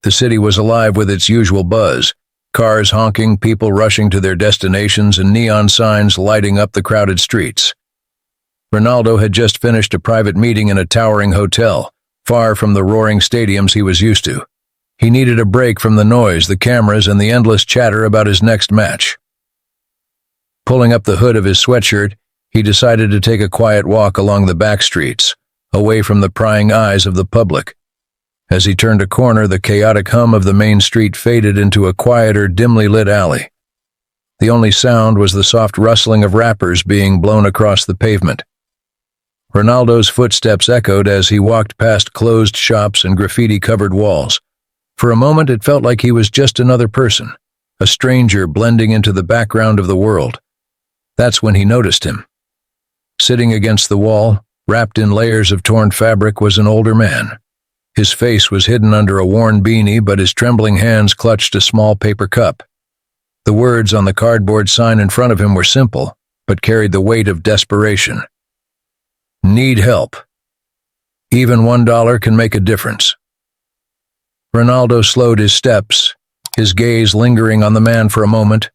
The city was alive with its usual buzz. Cars honking, people rushing to their destinations, and neon signs lighting up the crowded streets. Ronaldo had just finished a private meeting in a towering hotel, far from the roaring stadiums he was used to. He needed a break from the noise, the cameras, and the endless chatter about his next match. Pulling up the hood of his sweatshirt, he decided to take a quiet walk along the back streets, away from the prying eyes of the public. As he turned a corner, the chaotic hum of the main street faded into a quieter, dimly lit alley. The only sound was the soft rustling of wrappers being blown across the pavement. Ronaldo's footsteps echoed as he walked past closed shops and graffiti-covered walls. For a moment, it felt like he was just another person, a stranger blending into the background of the world. That's when he noticed him. Sitting against the wall, wrapped in layers of torn fabric, was an older man. His face was hidden under a worn beanie, but his trembling hands clutched a small paper cup. The words on the cardboard sign in front of him were simple, but carried the weight of desperation. Need help. Even $1 can make a difference. Ronaldo slowed his steps, his gaze lingering on the man for a moment.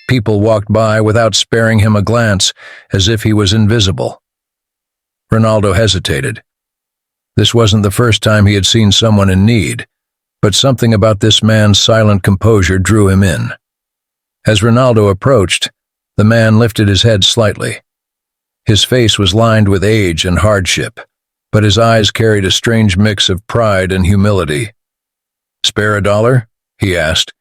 People walked by without sparing him a glance, as if he was invisible. Ronaldo hesitated. This wasn't the first time he had seen someone in need, but something about this man's silent composure drew him in. As Ronaldo approached, the man lifted his head slightly. His face was lined with age and hardship, but his eyes carried a strange mix of pride and humility. "Spare $1?" he asked,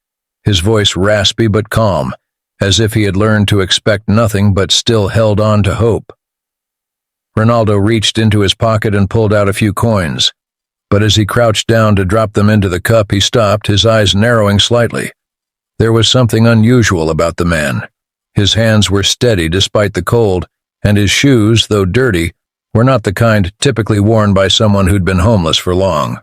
his voice raspy but calm, as if he had learned to expect nothing but still held on to hope. Ronaldo reached into his pocket and pulled out a few coins, but as he crouched down to drop them into the cup, he stopped, his eyes narrowing slightly. There was something unusual about the man. His hands were steady despite the cold, and his shoes, though dirty, were not the kind typically worn by someone who'd been homeless for long.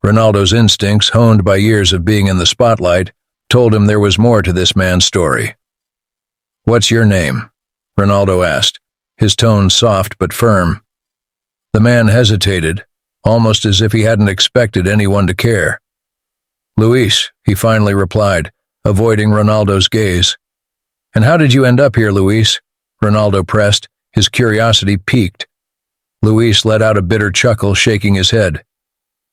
Ronaldo's instincts, honed by years of being in the spotlight, told him there was more to this man's story. "What's your name?" Ronaldo asked, his tone soft but firm. The man hesitated, almost as if he hadn't expected anyone to care. "Luis," he finally replied, avoiding Ronaldo's gaze. "And how did you end up here, Luis?" Ronaldo pressed, his curiosity piqued. Luis let out a bitter chuckle, shaking his head.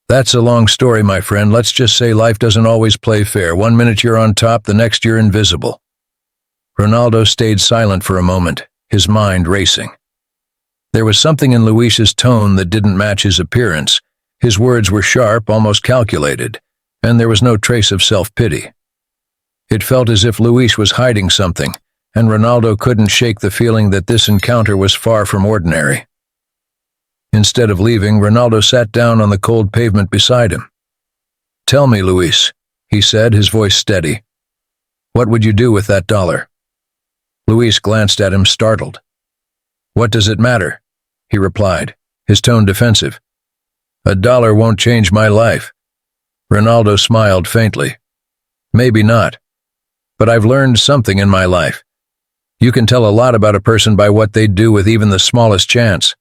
"That's a long story, my friend. Let's just say life doesn't always play fair. One minute you're on top, the next you're invisible." Ronaldo stayed silent for a moment, his mind racing. There was something in Luis's tone that didn't match his appearance. His words were sharp, almost calculated, and there was no trace of self-pity. It felt as if Luis was hiding something, and Ronaldo couldn't shake the feeling that this encounter was far from ordinary. Instead of leaving, Ronaldo sat down on the cold pavement beside him. "Tell me, Luis," he said, his voice steady. "What would you do with that $1? Luis glanced at him, startled. "What does it matter?" he replied, his tone defensive. $1 won't change my life." Ronaldo smiled faintly. "Maybe not. But I've learned something in my life. You can tell a lot about a person by what they do with even the smallest chance."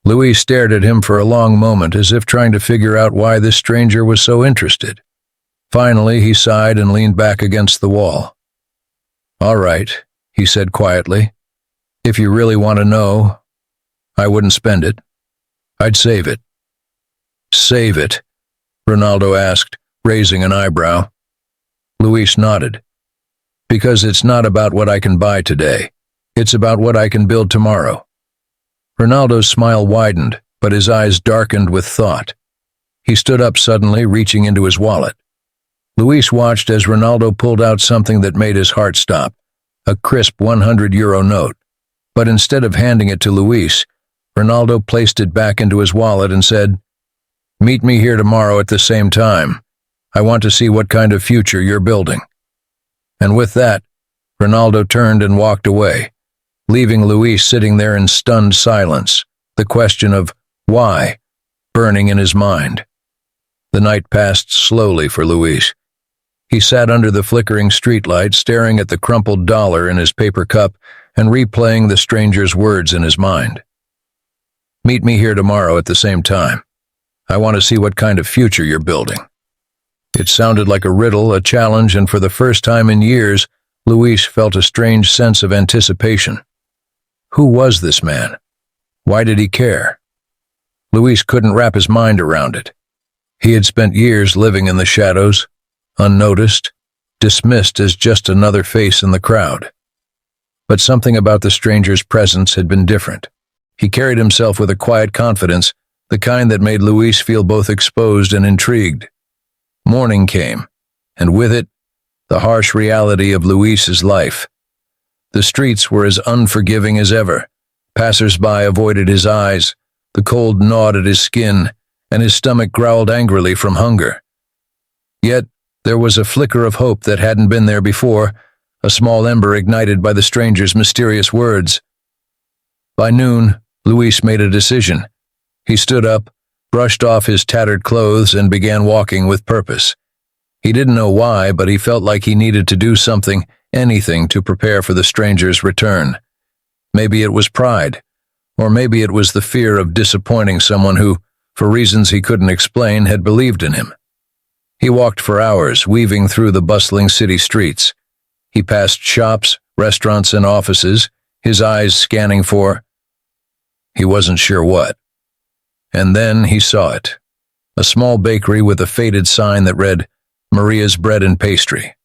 Luis stared at him for a long moment, as if trying to figure out why this stranger was so interested. Finally, he sighed and leaned back against the wall. "All right," he said quietly. "If you really want to know, I wouldn't spend it. I'd save it." "Save it?" Ronaldo asked, raising an eyebrow. Luis nodded. "Because it's not about what I can buy today. It's about what I can build tomorrow." Ronaldo's smile widened, but his eyes darkened with thought. He stood up suddenly, reaching into his wallet. Luis watched as Ronaldo pulled out something that made his heart stop, a crisp €100 note. But instead of handing it to Luis, Ronaldo placed it back into his wallet and said, "Meet me here tomorrow at the same time. I want to see what kind of future you're building." And with that, Ronaldo turned and walked away, leaving Luis sitting there in stunned silence, the question of why burning in his mind. The night passed slowly for Luis. He sat under the flickering streetlight, staring at the crumpled $1 in his paper cup and replaying the stranger's words in his mind. "Meet me here tomorrow at the same time. I want to see what kind of future you're building." It sounded like a riddle, a challenge, and for the first time in years, Luis felt a strange sense of anticipation. Who was this man? Why did he care? Luis couldn't wrap his mind around it. He had spent years living in the shadows, unnoticed, dismissed as just another face in the crowd. But something about the stranger's presence had been different. He carried himself with a quiet confidence, the kind that made Luis feel both exposed and intrigued. Morning came, and with it, the harsh reality of Luis's life. The streets were as unforgiving as ever. Passers-by avoided his eyes, the cold gnawed at his skin, and his stomach growled angrily from hunger. Yet, there was a flicker of hope that hadn't been there before, a small ember ignited by the stranger's mysterious words. By noon, Luis made a decision. He stood up, brushed off his tattered clothes, and began walking with purpose. He didn't know why, but he felt like he needed to do something, anything, to prepare for the stranger's return. Maybe it was pride, or maybe it was the fear of disappointing someone who, for reasons he couldn't explain, had believed in him. He walked for hours, weaving through the bustling city streets. He passed shops, restaurants, and offices, his eyes scanning for... he wasn't sure what. And then he saw it. A small bakery with a faded sign that read, "Maria's Bread and Pastry."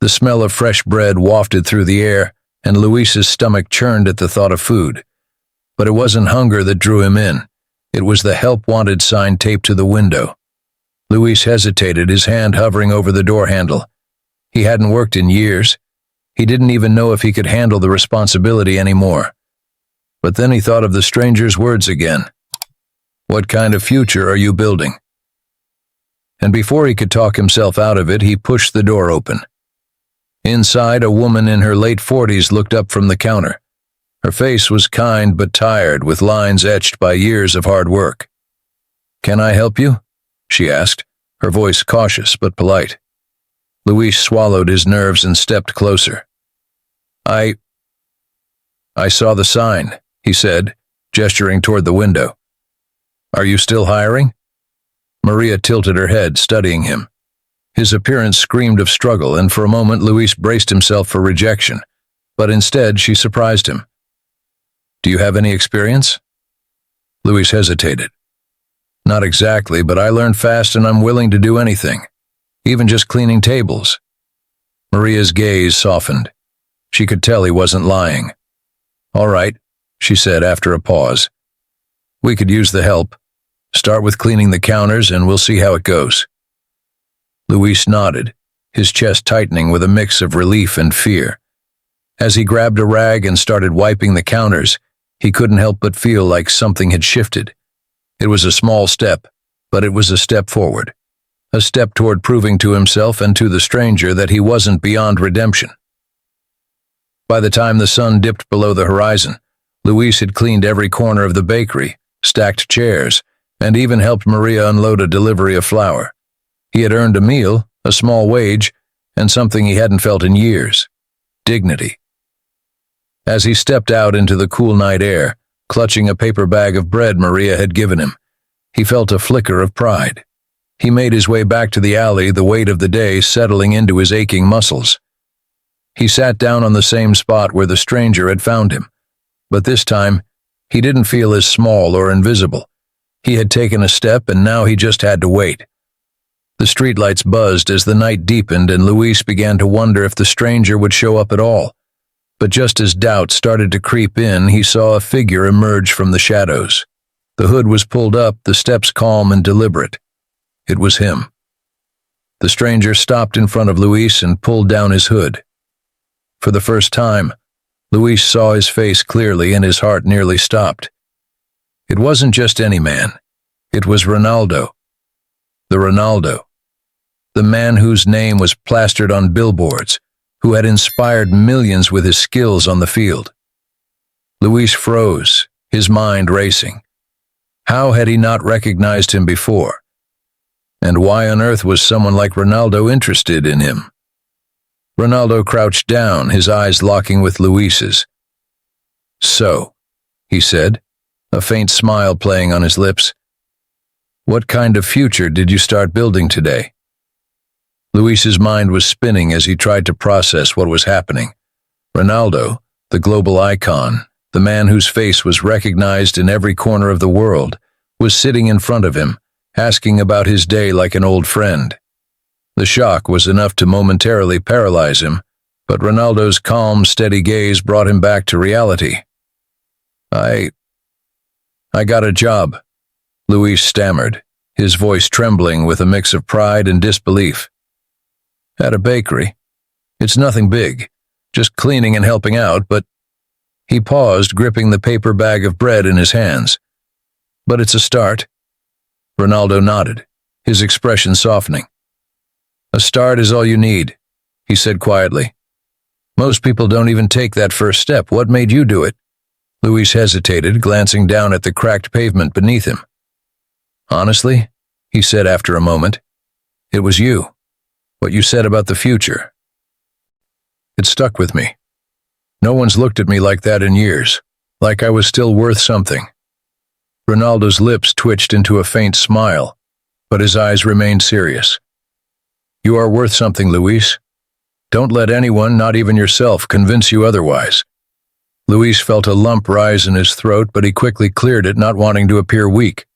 The smell of fresh bread wafted through the air, and Luis's stomach churned at the thought of food. But it wasn't hunger that drew him in. It was the "Help Wanted" sign taped to the window. Luis hesitated, his hand hovering over the door handle. He hadn't worked in years. He didn't even know if he could handle the responsibility anymore. But then he thought of the stranger's words again. "What kind of future are you building?" And before he could talk himself out of it, he pushed the door open. Inside, a woman in her late 40s looked up from the counter. Her face was kind but tired, with lines etched by years of hard work. "Can I help you?" she asked, her voice cautious but polite. Luis swallowed his nerves and stepped closer. I saw the sign," he said, gesturing toward the window. "Are you still hiring?" Maria tilted her head, studying him. His appearance screamed of struggle, and for a moment Luis braced himself for rejection, but instead she surprised him. "Do you have any experience?" Luis hesitated. "Not exactly, but I learned fast and I'm willing to do anything, even just cleaning tables." Maria's gaze softened. She could tell he wasn't lying. "All right," she said after a pause. "We could use the help. Start with cleaning the counters and we'll see how it goes." Luis nodded, his chest tightening with a mix of relief and fear. As he grabbed a rag and started wiping the counters, he couldn't help but feel like something had shifted. It was a small step, but it was a step forward. A step toward proving to himself and to the stranger that he wasn't beyond redemption. By the time the sun dipped below the horizon, Luis had cleaned every corner of the bakery, stacked chairs, and even helped Maria unload a delivery of flour. He had earned a meal, a small wage, and something he hadn't felt in years: dignity. As he stepped out into the cool night air, clutching a paper bag of bread Maria had given him, he felt a flicker of pride. He made his way back to the alley, the weight of the day settling into his aching muscles. He sat down on the same spot where the stranger had found him, but this time, he didn't feel as small or invisible. He had taken a step, and now he just had to wait. The streetlights buzzed as the night deepened, and Luis began to wonder if the stranger would show up at all. But just as doubt started to creep in, he saw a figure emerge from the shadows. The hood was pulled up, the steps calm and deliberate. It was him. The stranger stopped in front of Luis and pulled down his hood. For the first time, Luis saw his face clearly, and his heart nearly stopped. It wasn't just any man. It was Ronaldo. The Ronaldo. The man whose name was plastered on billboards, who had inspired millions with his skills on the field. Luis froze, his mind racing. How had he not recognized him before? And why on earth was someone like Ronaldo interested in him? Ronaldo crouched down, his eyes locking with Luis's. "So," he said, a faint smile playing on his lips, "what kind of future did you start building today?" Luis's mind was spinning as he tried to process what was happening. Ronaldo, the global icon, the man whose face was recognized in every corner of the world, was sitting in front of him, asking about his day like an old friend. The shock was enough to momentarily paralyze him, but Ronaldo's calm, steady gaze brought him back to reality. I got a job, Luis stammered, his voice trembling with a mix of pride and disbelief. At a bakery. It's nothing big, just cleaning and helping out, but... He paused, gripping the paper bag of bread in his hands. But it's a start. Ronaldo nodded, his expression softening. A start is all you need, he said quietly. Most people don't even take that first step. What made you do it? Luis hesitated, glancing down at the cracked pavement beneath him. Honestly, he said after a moment, it was you. What you said about the future. It stuck with me. No one's looked at me like that in years, like I was still worth something. Ronaldo's lips twitched into a faint smile, but his eyes remained serious. You are worth something, Luis. Don't let anyone, not even yourself, convince you otherwise. Luis felt a lump rise in his throat, but he quickly cleared it, not wanting to appear weak.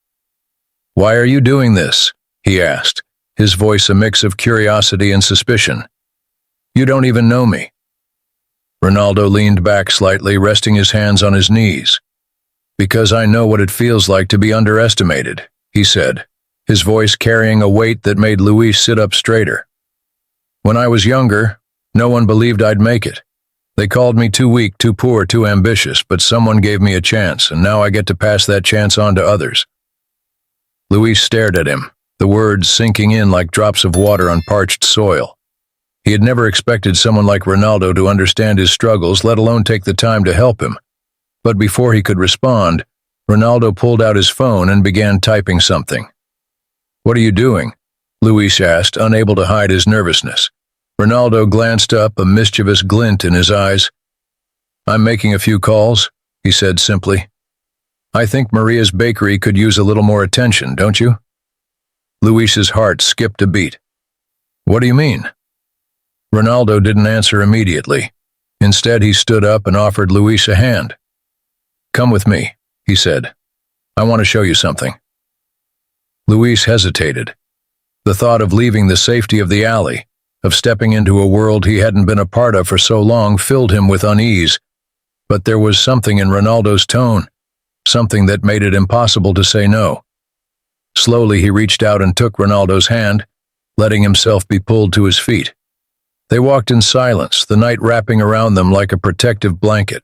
Why are you doing this? He asked, his voice a mix of curiosity and suspicion. You don't even know me. Ronaldo leaned back slightly, resting his hands on his knees. Because I know what it feels like to be underestimated, he said, his voice carrying a weight that made Luis sit up straighter. When I was younger, no one believed I'd make it. They called me too weak, too poor, too ambitious, but someone gave me a chance, and now I get to pass that chance on to others. Luis stared at him, the words sinking in like drops of water on parched soil. He had never expected someone like Ronaldo to understand his struggles, let alone take the time to help him. But before he could respond, Ronaldo pulled out his phone and began typing something. What are you doing? Luis asked, unable to hide his nervousness. Ronaldo glanced up, a mischievous glint in his eyes. I'm making a few calls, he said simply. I think Maria's bakery could use a little more attention, don't you? Luis's heart skipped a beat. What do you mean? Ronaldo didn't answer immediately. Instead, he stood up and offered Luis a hand. Come with me, he said. I want to show you something. Luis hesitated. The thought of leaving the safety of the alley, of stepping into a world he hadn't been a part of for so long, filled him with unease. But there was something in Ronaldo's tone, something that made it impossible to say no. Slowly he reached out and took Ronaldo's hand, letting himself be pulled to his feet. They walked in silence, the night wrapping around them like a protective blanket.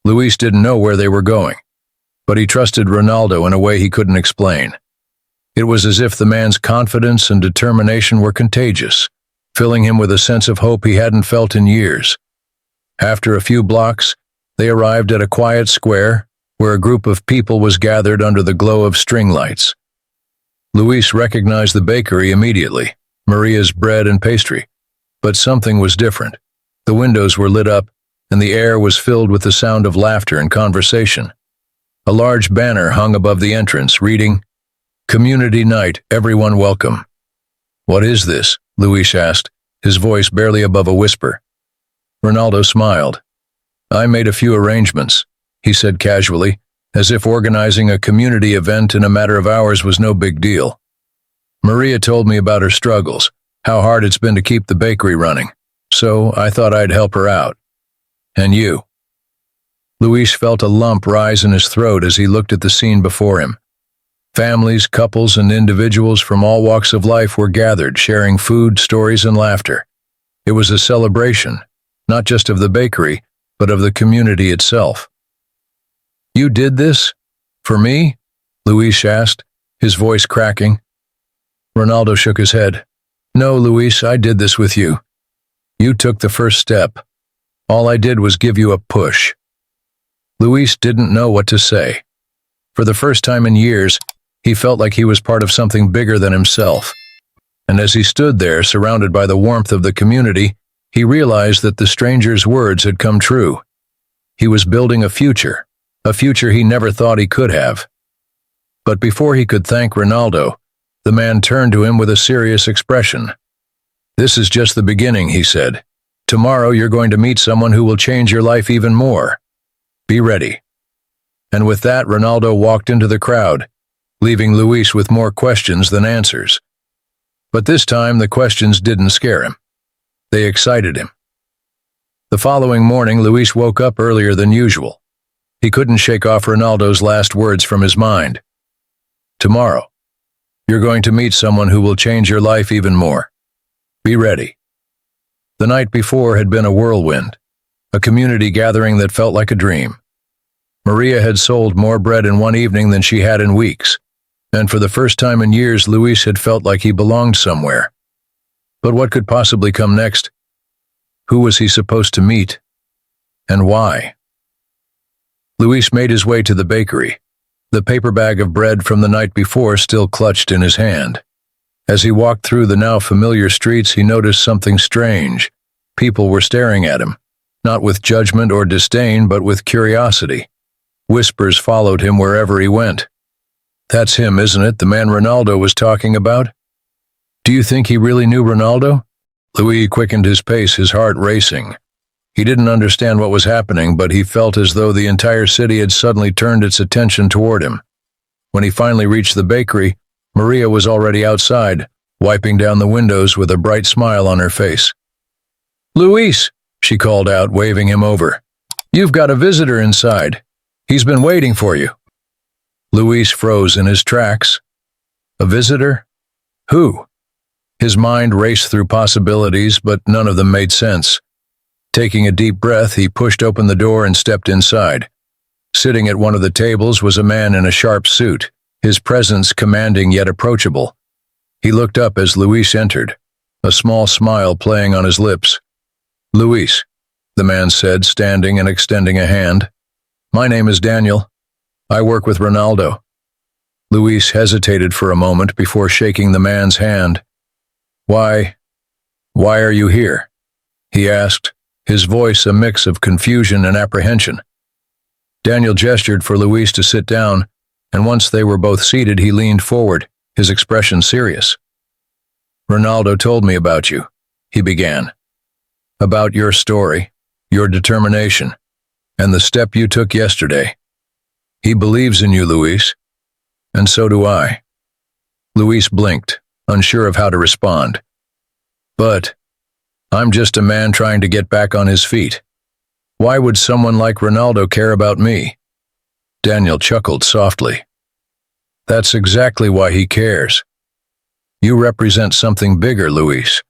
Luis didn't know where they were going, but he trusted Ronaldo in a way he couldn't explain. It was as if the man's confidence and determination were contagious, filling him with a sense of hope he hadn't felt in years. After a few blocks, they arrived at a quiet square where a group of people was gathered under the glow of string lights. Luis recognized the bakery immediately, Maria's bread and pastry. But something was different. The windows were lit up, and the air was filled with the sound of laughter and conversation. A large banner hung above the entrance, reading, Community Night, Everyone Welcome. What is this? Luis asked, his voice barely above a whisper. Ronaldo smiled. I made a few arrangements, he said casually, as if organizing a community event in a matter of hours was no big deal. Maria told me about her struggles, how hard it's been to keep the bakery running, so I thought I'd help her out. And you? Luis felt a lump rise in his throat as he looked at the scene before him. Families, couples, and individuals from all walks of life were gathered, sharing food, stories, and laughter. It was a celebration, not just of the bakery, but of the community itself. You did this? For me? Luis asked, his voice cracking. Ronaldo shook his head. No, Luis, I did this with you. You took the first step. All I did was give you a push. Luis didn't know what to say. For the first time in years, he felt like he was part of something bigger than himself. And as he stood there, surrounded by the warmth of the community, he realized that the stranger's words had come true. He was building a future he never thought he could have. But before he could thank Ronaldo, the man turned to him with a serious expression. "This is just the beginning," he said. "Tomorrow you're going to meet someone who will change your life even more. Be ready." And with that, Ronaldo walked into the crowd, leaving Luis with more questions than answers. But this time, the questions didn't scare him. They excited him. The following morning, Luis woke up earlier than usual. He couldn't shake off Ronaldo's last words from his mind. "Tomorrow, you're going to meet someone who will change your life even more. Be ready." The night before had been a whirlwind, a community gathering that felt like a dream. Maria had sold more bread in one evening than she had in weeks, and for the first time in years, Luis had felt like he belonged somewhere. But what could possibly come next? Who was he supposed to meet? And why? Luis made his way to the bakery, the paper bag of bread from the night before still clutched in his hand. As he walked through the now familiar streets, he noticed something strange. People were staring at him, not with judgment or disdain, but with curiosity. Whispers followed him wherever he went. "That's him, isn't it, the man Ronaldo was talking about? Do you think he really knew Ronaldo?" Luis quickened his pace, his heart racing. He didn't understand what was happening, but he felt as though the entire city had suddenly turned its attention toward him. When he finally reached the bakery, Maria was already outside, wiping down the windows with a bright smile on her face. "Luis," she called out, waving him over. "You've got a visitor inside. He's been waiting for you." Luis froze in his tracks. A visitor? Who? His mind raced through possibilities, but none of them made sense. Taking a deep breath, he pushed open the door and stepped inside. Sitting at one of the tables was a man in a sharp suit, his presence commanding yet approachable. He looked up as Luis entered, a small smile playing on his lips. "Luis," the man said, standing and extending a hand. "My name is Daniel. I work with Ronaldo." Luis hesitated for a moment before shaking the man's hand. Why are you here?" he asked, his voice a mix of confusion and apprehension. Daniel gestured for Luis to sit down, and once they were both seated, he leaned forward, his expression serious. "Ronaldo told me about you," he began. "About your story, your determination, and the step you took yesterday. He believes in you, Luis, and so do I." Luis blinked, unsure of how to respond. "But I'm just a man trying to get back on his feet. Why would someone like Ronaldo care about me?" Daniel chuckled softly. "That's exactly why he cares. You represent something bigger, Luis.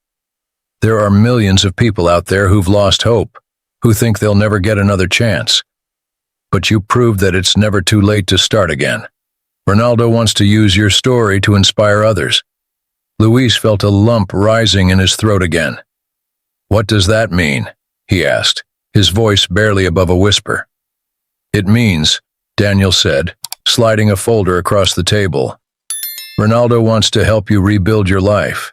There are millions of people out there who've lost hope, who think they'll never get another chance. But you proved that it's never too late to start again. Ronaldo wants to use your story to inspire others." Luis felt a lump rising in his throat again. "What does that mean?" he asked, his voice barely above a whisper. "It means," Daniel said, sliding a folder across the table, "Ronaldo wants to help you rebuild your life,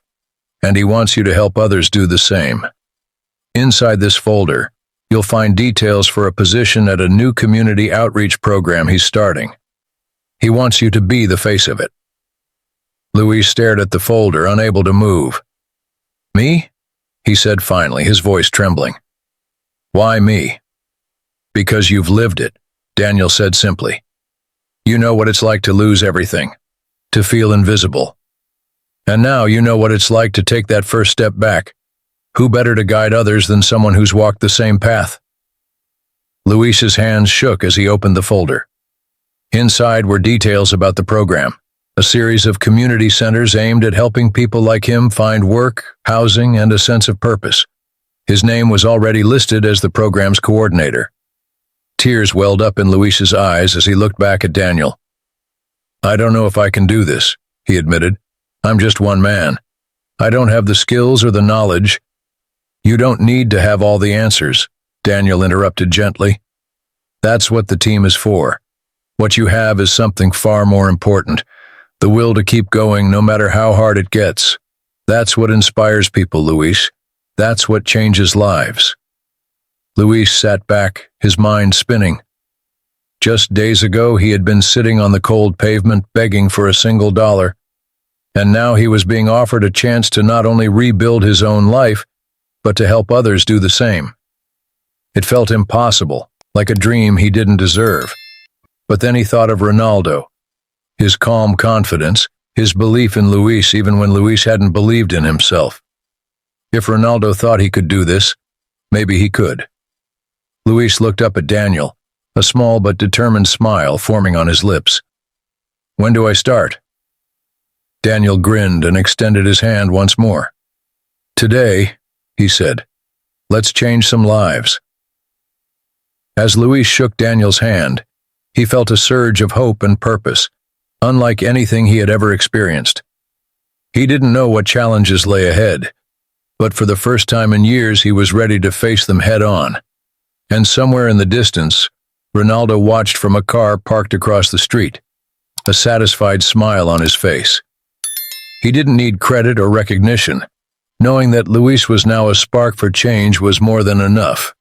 and he wants you to help others do the same. Inside this folder, you'll find details for a position at a new community outreach program he's starting. He wants you to be the face of it." Luis stared at the folder, unable to move. "Me?" he said finally, his voice trembling. "Why me?" "Because you've lived it," Daniel said simply. "You know what it's like to lose everything, to feel invisible. And now you know what it's like to take that first step back. Who better to guide others than someone who's walked the same path?" Luis's hands shook as he opened the folder. Inside were details about the program, a series of community centers aimed at helping people like him find work, housing, and a sense of purpose. His name was already listed as the program's coordinator. Tears welled up in Luis's eyes as he looked back at Daniel. "I don't know if I can do this," he admitted. "I'm just one man. I don't have the skills or the knowledge." "You don't need to have all the answers," Daniel interrupted gently. "That's what the team is for. What you have is something far more important, the will to keep going no matter how hard it gets. That's what inspires people, Luis. That's what changes lives." Luis sat back, his mind spinning. Just days ago, he had been sitting on the cold pavement begging for a single dollar. And now he was being offered a chance to not only rebuild his own life, but to help others do the same. It felt impossible, like a dream he didn't deserve. But then he thought of Ronaldo, his calm confidence, his belief in Luis even when Luis hadn't believed in himself. If Ronaldo thought he could do this, maybe he could. Luis looked up at Daniel, a small but determined smile forming on his lips. "When do I start?" Daniel grinned and extended his hand once more. "Today," he said. "Let's change some lives." As Luis shook Daniel's hand, he felt a surge of hope and purpose, unlike anything he had ever experienced. He didn't know what challenges lay ahead, but for the first time in years he was ready to face them head on. And somewhere in the distance, Ronaldo watched from a car parked across the street, a satisfied smile on his face. He didn't need credit or recognition. Knowing that Luis was now a spark for change was more than enough.